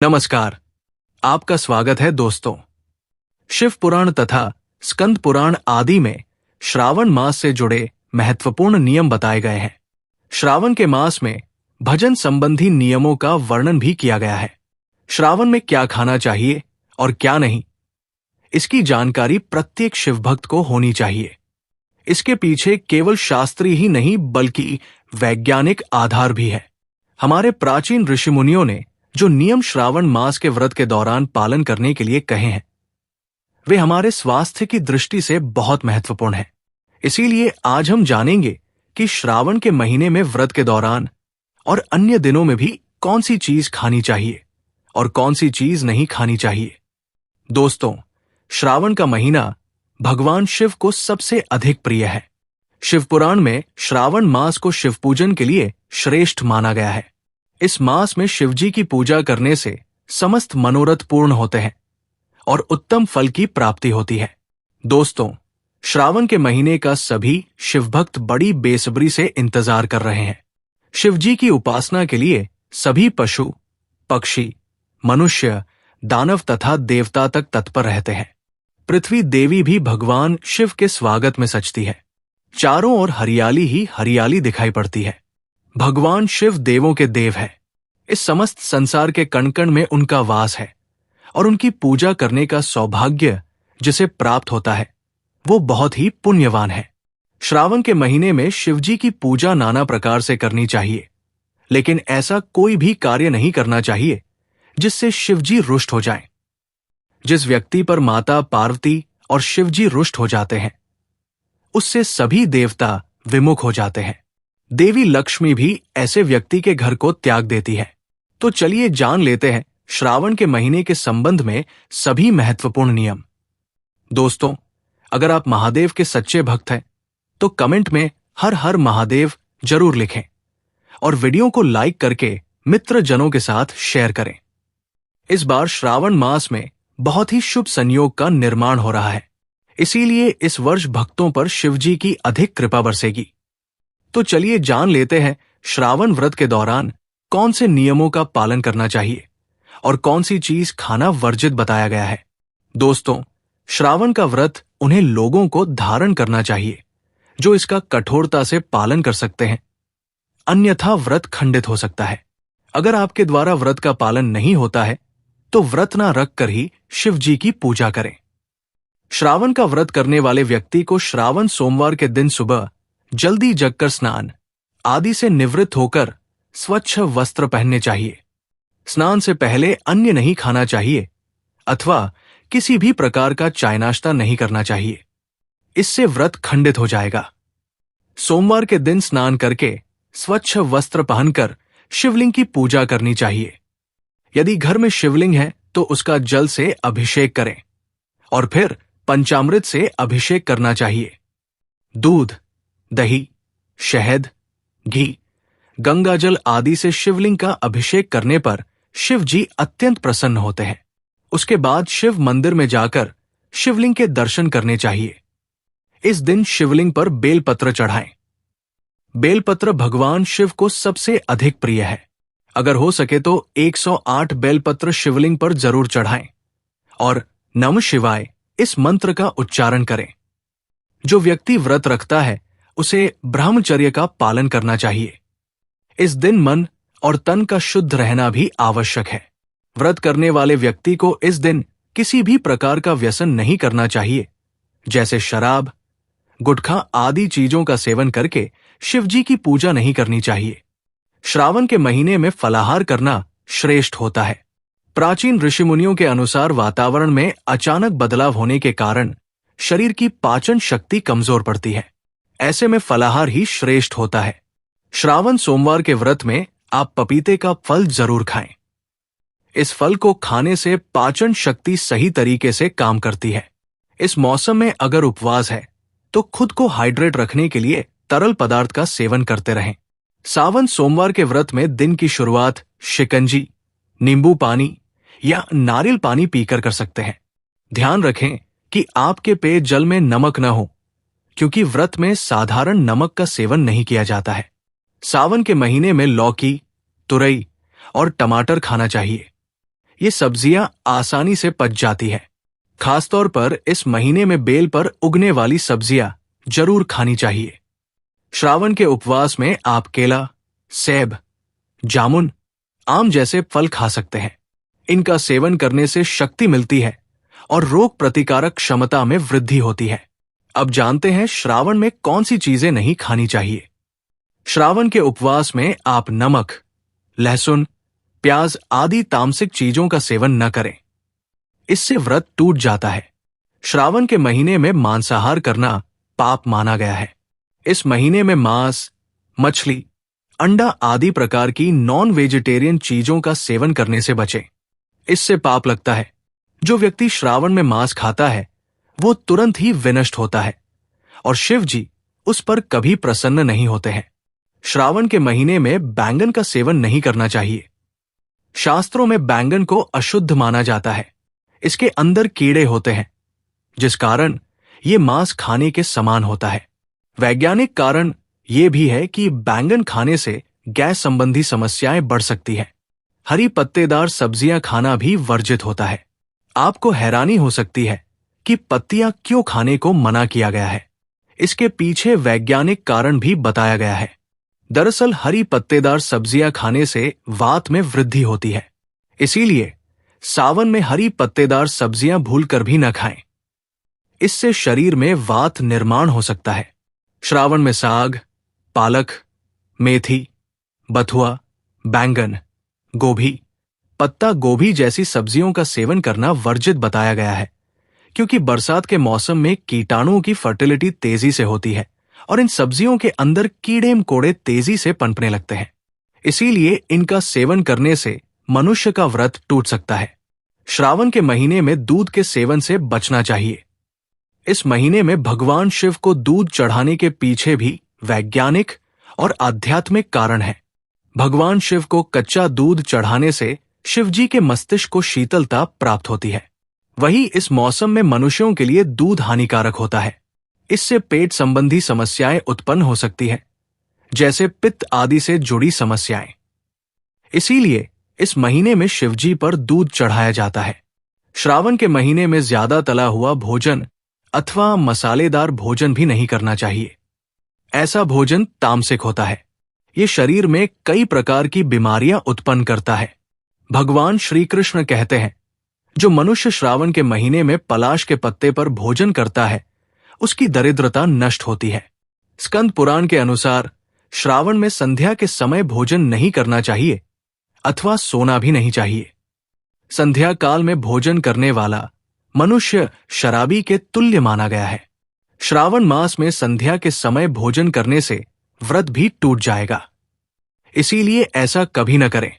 नमस्कार। आपका स्वागत है दोस्तों। शिव पुराण तथा स्कंद पुराण आदि में श्रावण मास से जुड़े महत्वपूर्ण नियम बताए गए हैं। श्रावण के मास में भजन संबंधी नियमों का वर्णन भी किया गया है। श्रावण में क्या खाना चाहिए और क्या नहीं, इसकी जानकारी प्रत्येक शिव भक्त को होनी चाहिए। इसके पीछे केवल शास्त्रीय ही नहीं बल्कि वैज्ञानिक आधार भी है। हमारे प्राचीन ऋषि मुनियों ने जो नियम श्रावण मास के व्रत के दौरान पालन करने के लिए कहे हैं, वे हमारे स्वास्थ्य की दृष्टि से बहुत महत्वपूर्ण हैं। इसीलिए आज हम जानेंगे कि श्रावण के महीने में व्रत के दौरान और अन्य दिनों में भी कौन सी चीज खानी चाहिए और कौन सी चीज नहीं खानी चाहिए। दोस्तों, श्रावण का महीना भगवान शिव को सबसे अधिक प्रिय है। शिव पुराण में श्रावण मास को शिव पूजन के लिए श्रेष्ठ माना गया है। इस मास में शिवजी की पूजा करने से समस्त मनोरथ पूर्ण होते हैं और उत्तम फल की प्राप्ति होती है। दोस्तों, श्रावण के महीने का सभी शिवभक्त बड़ी बेसब्री से इंतजार कर रहे हैं। शिवजी की उपासना के लिए सभी पशु, पक्षी, मनुष्य, दानव तथा देवता तक तत्पर रहते हैं। पृथ्वी देवी भी भगवान शिव के स्वागत में सजती है। चारों ओर हरियाली ही हरियाली दिखाई पड़ती है। भगवान शिव देवों के देव है। इस समस्त संसार के कण कण में उनका वास है और उनकी पूजा करने का सौभाग्य जिसे प्राप्त होता है वो बहुत ही पुण्यवान है। श्रावण के महीने में शिवजी की पूजा नाना प्रकार से करनी चाहिए, लेकिन ऐसा कोई भी कार्य नहीं करना चाहिए जिससे शिवजी रुष्ट हो जाएं। जिस व्यक्ति पर माता पार्वती और शिवजी रुष्ट हो जाते हैं, उससे सभी देवता विमुख हो जाते हैं। देवी लक्ष्मी भी ऐसे व्यक्ति के घर को त्याग देती है। तो चलिए जान लेते हैं श्रावण के महीने के संबंध में सभी महत्वपूर्ण नियम। दोस्तों, अगर आप महादेव के सच्चे भक्त हैं तो कमेंट में हर हर महादेव जरूर लिखें और वीडियो को लाइक करके मित्रजनों के साथ शेयर करें। इस बार श्रावण मास में बहुत ही शुभ संयोग का निर्माण हो रहा है, इसीलिए इस वर्ष भक्तों पर शिवजी की अधिक कृपा बरसेगी। तो चलिए जान लेते हैं श्रावण व्रत के दौरान कौन से नियमों का पालन करना चाहिए और कौन सी चीज खाना वर्जित बताया गया है। दोस्तों, श्रावण का व्रत उन्हें लोगों को धारण करना चाहिए जो इसका कठोरता से पालन कर सकते हैं, अन्यथा व्रत खंडित हो सकता है। अगर आपके द्वारा व्रत का पालन नहीं होता है तो व्रत ना रख कर ही शिव जी की पूजा करें। श्रावण का व्रत करने वाले व्यक्ति को श्रावण सोमवार के दिन सुबह जल्दी जगकर स्नान आदि से निवृत्त होकर स्वच्छ वस्त्र पहनने चाहिए। स्नान से पहले अन्य नहीं खाना चाहिए अथवा किसी भी प्रकार का चाय नाश्ता नहीं करना चाहिए, इससे व्रत खंडित हो जाएगा। सोमवार के दिन स्नान करके स्वच्छ वस्त्र पहनकर शिवलिंग की पूजा करनी चाहिए। यदि घर में शिवलिंग है तो उसका जल से अभिषेक करें और फिर पंचामृत से अभिषेक करना चाहिए। दूध, दही, शहद, घी, गंगाजल आदि से शिवलिंग का अभिषेक करने पर शिव जी अत्यंत प्रसन्न होते हैं। उसके बाद शिव मंदिर में जाकर शिवलिंग के दर्शन करने चाहिए। इस दिन शिवलिंग पर बेलपत्र चढ़ाएं। बेलपत्र भगवान शिव को सबसे अधिक प्रिय है। अगर हो सके तो 108 बेलपत्र शिवलिंग पर जरूर चढ़ाएं और नमः शिवाय इस मंत्र का उच्चारण करें। जो व्यक्ति व्रत रखता है उसे ब्रह्मचर्य का पालन करना चाहिए। इस दिन मन और तन का शुद्ध रहना भी आवश्यक है। व्रत करने वाले व्यक्ति को इस दिन किसी भी प्रकार का व्यसन नहीं करना चाहिए, जैसे शराब, गुटखा आदि चीजों का सेवन करके शिवजी की पूजा नहीं करनी चाहिए। श्रावण के महीने में फलाहार करना श्रेष्ठ होता है। प्राचीन ऋषि मुनियों के अनुसार वातावरण में अचानक बदलाव होने के कारण शरीर की पाचन शक्ति कमजोर पड़ती है। ऐसे में फलाहार ही श्रेष्ठ होता है। श्रावण सोमवार के व्रत में आप पपीते का फल जरूर खाएं। इस फल को खाने से पाचन शक्ति सही तरीके से काम करती है। इस मौसम में अगर उपवास है तो खुद को हाइड्रेट रखने के लिए तरल पदार्थ का सेवन करते रहें। सावन सोमवार के व्रत में दिन की शुरुआत शिकंजी, नींबू पानी या नारियल पानी पीकर कर सकते हैं। ध्यान रखें कि आपके पेय जल में नमक न हो, क्योंकि व्रत में साधारण नमक का सेवन नहीं किया जाता है। सावन के महीने में लौकी, तुरई और टमाटर खाना चाहिए। ये सब्जियां आसानी से पच जाती हैं। खासतौर पर इस महीने में बेल पर उगने वाली सब्जियां जरूर खानी चाहिए। श्रावण के उपवास में आप केला, सेब, जामुन, आम जैसे फल खा सकते हैं। इनका सेवन करने से शक्ति मिलती है और रोग प्रतिकारक क्षमता में वृद्धि होती है। अब जानते हैं श्रावण में कौन सी चीजें नहीं खानी चाहिए। श्रावण के उपवास में आप नमक, लहसुन, प्याज आदि तामसिक चीजों का सेवन न करें। इससे व्रत टूट जाता है। श्रावण के महीने में मांसाहार करना पाप माना गया है। इस महीने में मांस, मछली, अंडा आदि प्रकार की नॉन वेजिटेरियन चीजों का सेवन करने से बचें। इससे पाप लगता है। जो व्यक्ति श्रावण में मांस खाता है वो तुरंत ही विनष्ट होता है और शिव जी उस पर कभी प्रसन्न नहीं होते हैं। श्रावण के महीने में बैंगन का सेवन नहीं करना चाहिए। शास्त्रों में बैंगन को अशुद्ध माना जाता है। इसके अंदर कीड़े होते हैं, जिस कारण ये मांस खाने के समान होता है। वैज्ञानिक कारण ये भी है कि बैंगन खाने से गैस संबंधी समस्याएं बढ़ सकती हैं। हरी पत्तेदार सब्जियां खाना भी वर्जित होता है। आपको हैरानी हो सकती है कि पत्तियां क्यों खाने को मना किया गया है। इसके पीछे वैज्ञानिक कारण भी बताया गया है। दरअसल हरी पत्तेदार सब्जियां खाने से वात में वृद्धि होती है। इसीलिए सावन में हरी पत्तेदार सब्जियां भूलकर भी न खाएं। इससे शरीर में वात निर्माण हो सकता है। श्रावण में साग, पालक, मेथी, बथुआ, बैंगन, गोभी, पत्ता गोभी जैसी सब्जियों का सेवन करना वर्जित बताया गया है, क्योंकि बरसात के मौसम में कीटाणुओं की फर्टिलिटी तेजी से होती है और इन सब्जियों के अंदर कीड़े मकोड़े तेजी से पनपने लगते हैं। इसीलिए इनका सेवन करने से मनुष्य का व्रत टूट सकता है। श्रावण के महीने में दूध के सेवन से बचना चाहिए। इस महीने में भगवान शिव को दूध चढ़ाने के पीछे भी वैज्ञानिक और आध्यात्मिक कारण है। भगवान शिव को कच्चा दूध चढ़ाने से शिव जी के मस्तिष्क को शीतलता प्राप्त होती है। वहीं इस मौसम में मनुष्यों के लिए दूध हानिकारक होता है। इससे पेट संबंधी समस्याएं उत्पन्न हो सकती हैं, जैसे पित्त आदि से जुड़ी समस्याएं। इसीलिए इस महीने में शिवजी पर दूध चढ़ाया जाता है। श्रावण के महीने में ज्यादा तला हुआ भोजन अथवा मसालेदार भोजन भी नहीं करना चाहिए। ऐसा भोजन तामसिक होता है। ये शरीर में कई प्रकार की बीमारियां उत्पन्न करता है। भगवान श्री कृष्ण कहते हैं, जो मनुष्य श्रावण के महीने में पलाश के पत्ते पर भोजन करता है उसकी दरिद्रता नष्ट होती है। स्कंद पुराण के अनुसार श्रावण में संध्या के समय भोजन नहीं करना चाहिए अथवा सोना भी नहीं चाहिए। संध्या काल में भोजन करने वाला मनुष्य शराबी के तुल्य माना गया है। श्रावण मास में संध्या के समय भोजन करने से व्रत भी टूट जाएगा। इसीलिए ऐसा कभी न करें।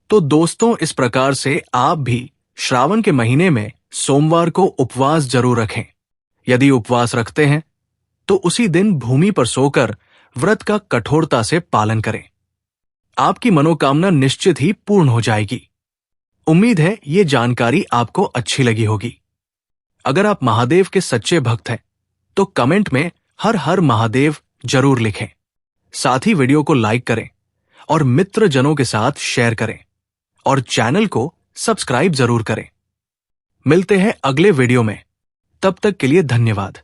तो दोस्तों, इस प्रकार से आप भी श्रावण के महीने में सोमवार को उपवास जरूर रखें। यदि उपवास रखते हैं तो उसी दिन भूमि पर सोकर व्रत का कठोरता से पालन करें। आपकी मनोकामना निश्चित ही पूर्ण हो जाएगी। उम्मीद है ये जानकारी आपको अच्छी लगी होगी। अगर आप महादेव के सच्चे भक्त हैं तो कमेंट में हर हर महादेव जरूर लिखें। साथ ही वीडियो को लाइक करें और मित्रजनों के साथ शेयर करें और चैनल को सब्सक्राइब जरूर करें। मिलते हैं अगले वीडियो में। तब तक के लिए धन्यवाद।